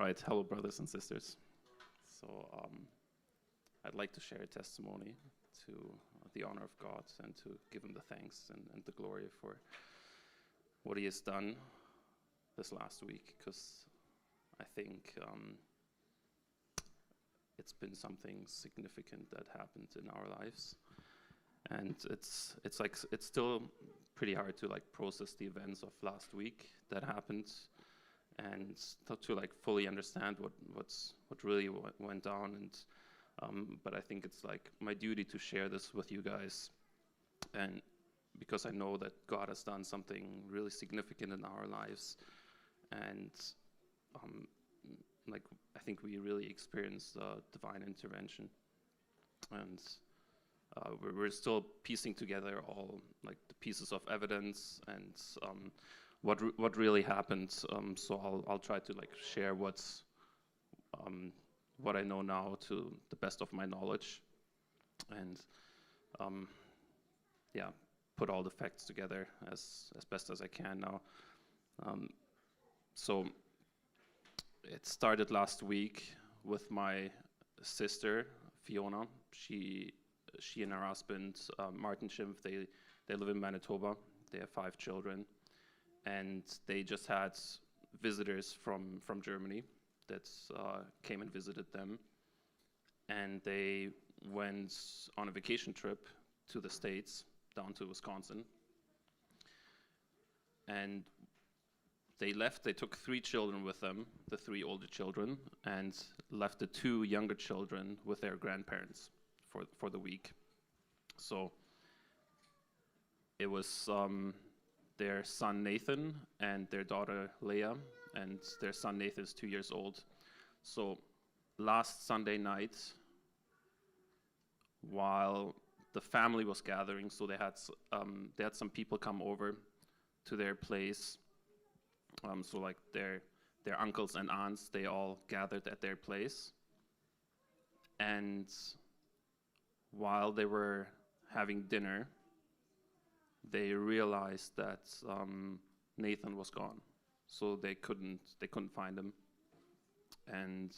right, hello, brothers and sisters. So, I'd like to share a testimony to the honor of God and to give Him the thanks and the glory for what He has done this last week, because I think it's been something significant that happened in our lives, and it's still pretty hard to process the events of last week that happened, and to fully understand what really went down. And but I think it's my duty to share this with you guys, and because I know that God has done something really significant in our lives, and I think we really experienced divine intervention, and we're still piecing together all the pieces of evidence and what really happened. So I'll try to share what I know now to the best of my knowledge, and yeah, put all the facts together as best as I can now. So it started last week with my sister Fiona. She and her husband Martin Schimpf, they live in Manitoba. They have 5 children, and they just had visitors from Germany that came and visited them, and they went on a vacation trip to the States, down to Wisconsin, and they took 3 children with them, the 3 older children, and left the 2 younger children with their grandparents for the week. So it was their son Nathan and their daughter Leah, and their son Nathan is 2 years old. So last Sunday night, while the family was gathering, so they had some people come over to their place. So their uncles and aunts, they all gathered at their place, and while they were having dinner, they realized that Nathan was gone. So they couldn't find him, and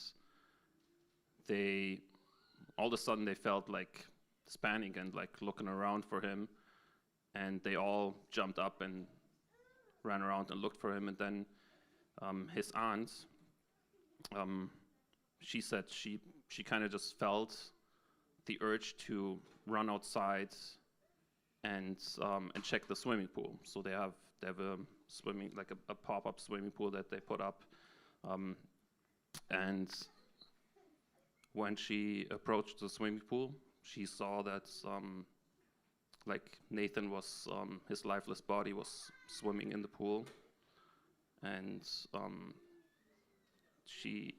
they all of a sudden they felt this panic and looking around for him, and they all jumped up and ran around and looked for him. And then his aunt, she said she kind of just felt the urge to run outside and check the swimming pool. So they have a swimming, a pop-up swimming pool that they put up, and when she approached the swimming pool, she saw that Nathan was, his lifeless body was swimming in the pool, and she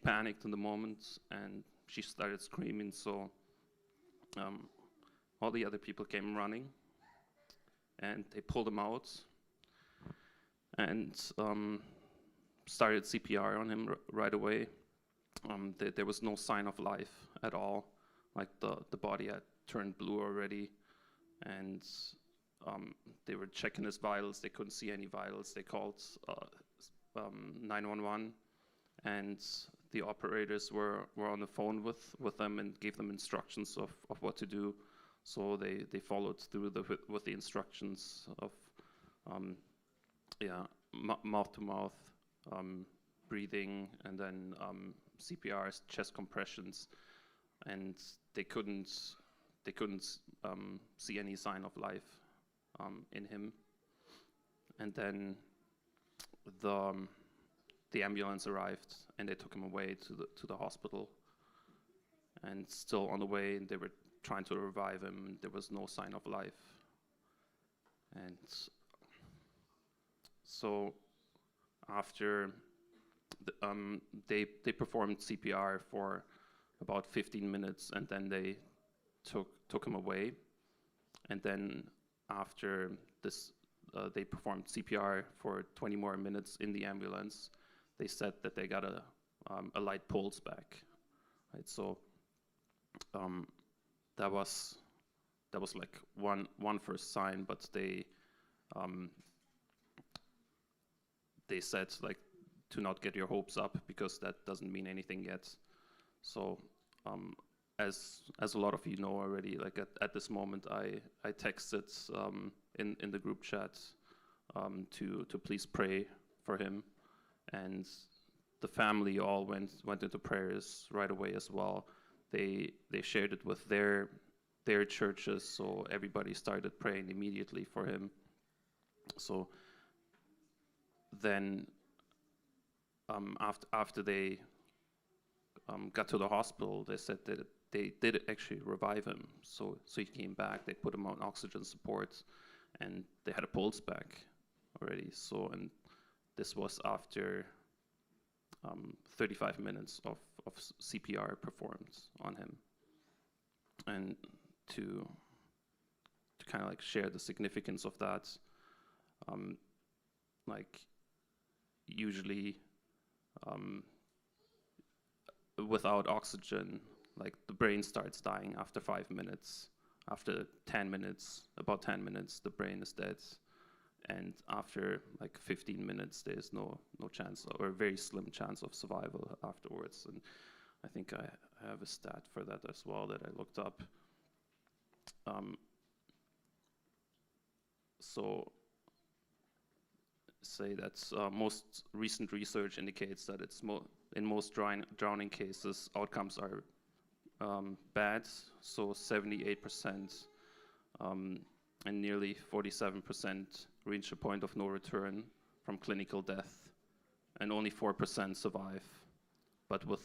panicked in the moment, and she started screaming. So all the other people came running, and they pulled him out and started CPR on him right away. There was no sign of life at all. The body had turned blue already, and they were checking his vitals. They couldn't see any vitals. They called 911, and the operators were on the phone with them and gave them instructions of what to do. So they followed through with the instructions of mouth to mouth breathing, and then CPRs, chest compressions, and they couldn't see any sign of life in him. And then the ambulance arrived, and they took him away to the hospital. And still on the way, they were trying to revive him, and there was no sign of life. And so after they performed CPR for about 15 minutes, and then they took him away. And then after this, they performed CPR for 20 more minutes in the ambulance. They said that they got a light pulse back. Right, so that was one first sign, but they said to not get your hopes up, because that doesn't mean anything yet. So as a lot of you know already, like at this moment, I texted in the group chat to please pray for him, and the family all went into prayers right away as well. They shared it with their churches, so everybody started praying immediately for him. So then after they got to the hospital, they said that they did actually revive him. So he came back. They put him on oxygen support, and they had a pulse back already. So, and this was after 35 minutes of CPR performed on him. And to kind of like share the significance of that, like usually without oxygen, like the brain starts dying after 5 minutes. After 10 minutes, about 10 minutes, the brain is dead. And after like 15 minutes, there's no chance, or a very slim chance of survival afterwards. And I think I have a stat for that as well that I looked up. So say that most recent research indicates that it's in most drowning cases, outcomes are bad. So 78% and nearly 47% reach a point of no return from clinical death, and only 4% survive, but will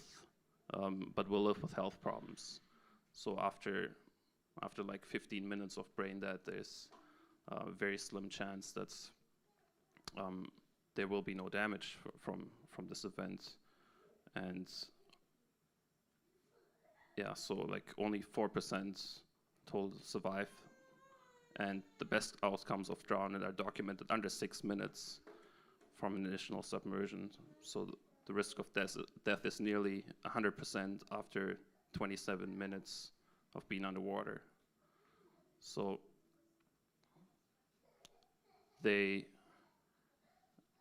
live with health problems. So after like 15 minutes of brain death, there's a very slim chance that there will be no damage from this event. And yeah, so like only 4% total survive, and the best outcomes of drowning are documented under 6 minutes from an initial submersion. So the risk of death is nearly 100% after 27 minutes of being underwater. So they,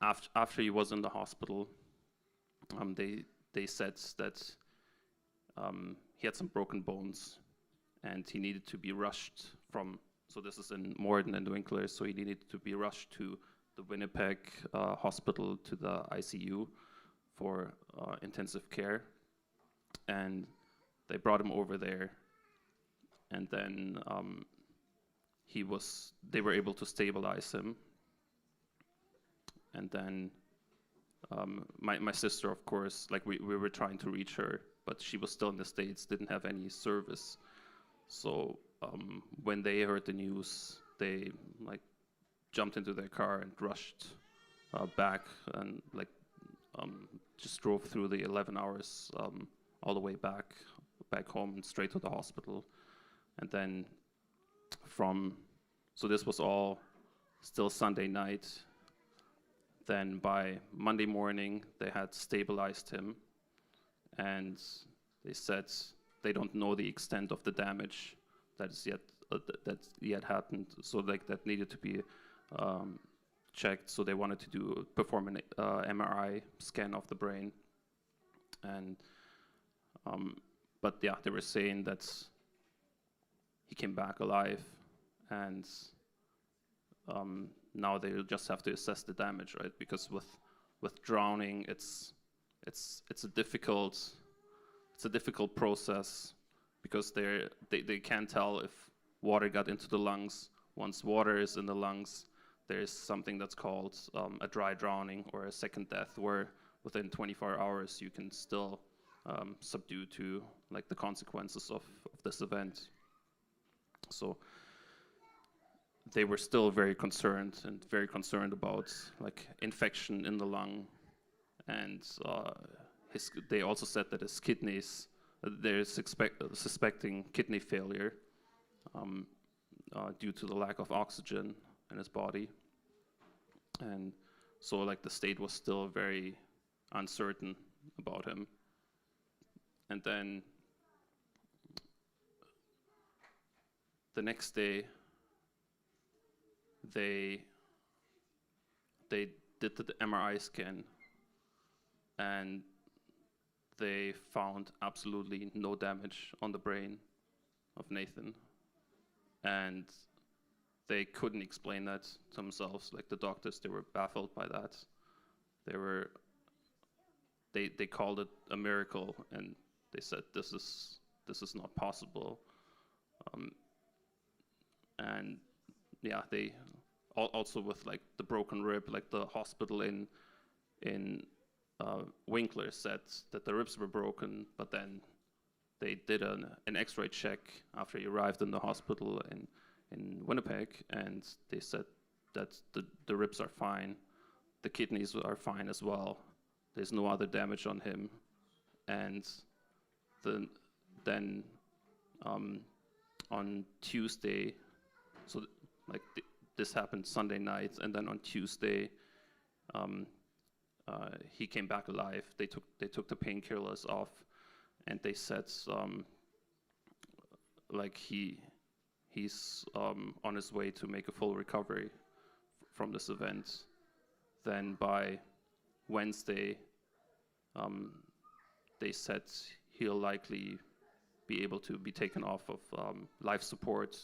after he was in the hospital, they said that he had some broken bones, and he needed to be rushed from. So this is in Morden and New England, so he needed to be rushed to the Winnipeg hospital, to the ICU for intensive care. And they brought him over there, and then they were able to stabilize him. And then my sister, of course, like we were trying to reach her, but she was still in the States, didn't have any service. So when they heard the news, they like jumped into their car and rushed back, and like just drove through the 11 hours all the way back home and straight to the hospital. And then so this was all still Sunday night. Then by Monday morning, they had stabilized him, and they said they don't know the extent of the damage that yet happened. So like that needed to be checked. So they wanted to perform an MRI scan of the brain, and but yeah, they were saying that he came back alive, and now they just have to assess the damage, right? Because with drowning, it's a difficult process, because they can't tell if water got into the lungs. Once water is in the lungs, there's something that's called a dry drowning, or a second death, where within 24 hours you can still subdue to like the consequences of this event. So they were still very concerned about like infection in the lung, and they also said that his kidneys, they're suspecting kidney failure due to the lack of oxygen in his body. And so like the state was still very uncertain about him. And then the next day, they did the MRI scan and they found absolutely no damage on the brain of Nathan, and they couldn't explain that to themselves. Like the doctors, they were baffled by that. They called it a miracle, and they said this is not possible. And yeah, they also with like the broken rib, like the hospital in Winkler said that the ribs were broken, but then they did an X-ray check after he arrived in the hospital in Winnipeg, and they said that the ribs are fine, the kidneys are fine as well. There's no other damage on him, and then on Tuesday, so like this happened Sunday night, and then on Tuesday, he came back alive. They took the painkillers off, and they said like he's on his way to make a full recovery from this event. Then by Wednesday, they said he'll likely be able to be taken off of life support,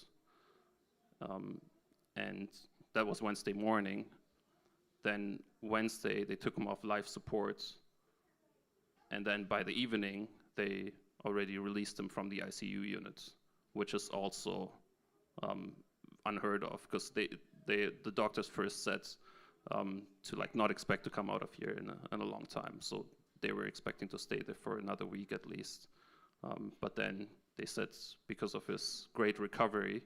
and that was Wednesday morning. Then Wednesday, they took him off life support, and then by the evening, they already released him from the ICU unit, which is also unheard of, because the doctors first said to like not expect to come out of here in a long time. So they were expecting to stay there for another week at least. But then they said because of his great recovery,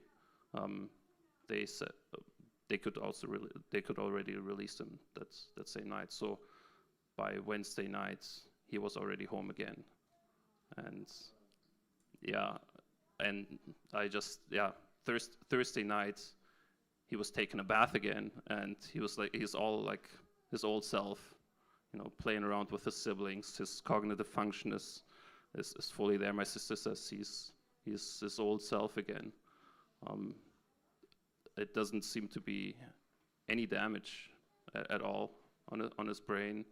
they said they could already release him that same night. So by Wednesday night, he was already home again. And yeah, and I just, Thursday night, he was taking a bath again, and he's all like his old self, playing around with his siblings. His cognitive function is fully there. My sister says he's his old self again. It doesn't seem to be any damage at all on his brain,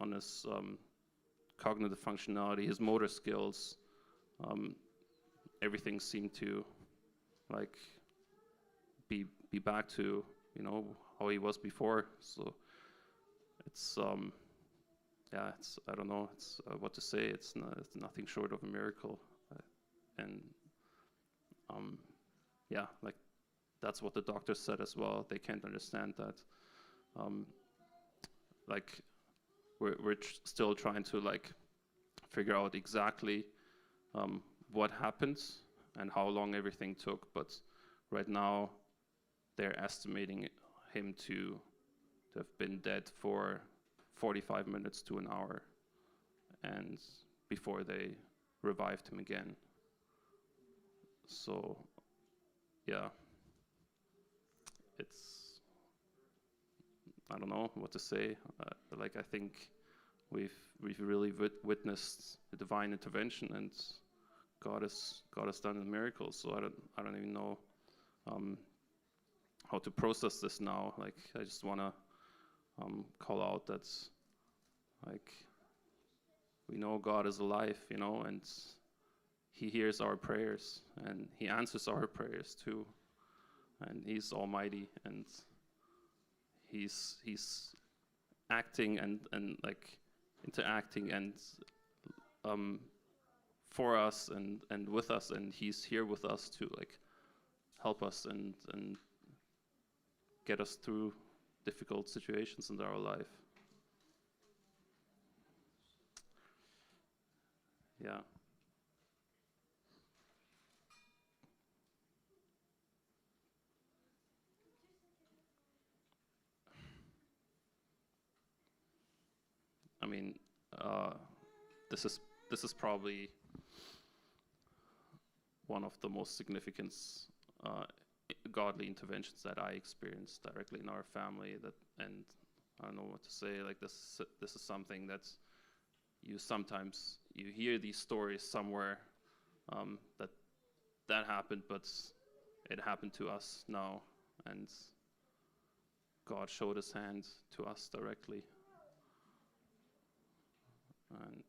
on his cognitive functionality, his motor skills. Everything seemed to like be back to how he was before. So it's it's, I don't know, it's what to say. It's nothing short of a miracle, and like that's what the doctors said as well. They can't understand that. Like we're still trying to like figure out exactly what happened and how long everything took, but right now they're estimating him to have been dead for 45 minutes to an hour, and before they revived him again. So yeah, it's, I don't know what to say. Like I think we've really witnessed the divine intervention, and God has done a miracle. So I don't even know how to process this now. Like I just want to call out that like we know God is alive, and He hears our prayers, and He answers our prayers too, and He's almighty, and He's acting and like interacting and for us and with us, and He's here with us to like help us and get us through difficult situations in our life. Yeah. I mean, this is probably one of the most significant godly interventions that I experienced directly in our family. And I don't know what to say. Like this is something that you sometimes hear these stories somewhere that happened, but it happened to us now, and God showed His hand to us directly. And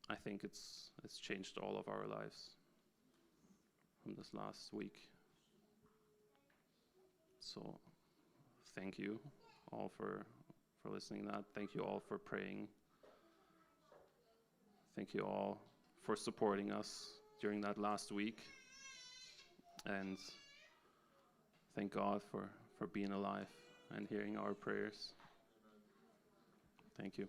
I think it's changed all of our lives from this last week. So thank you all for listening to that. Thank you all for praying. Thank you all for supporting us during that last week. And thank God for being alive and hearing our prayers. Thank you.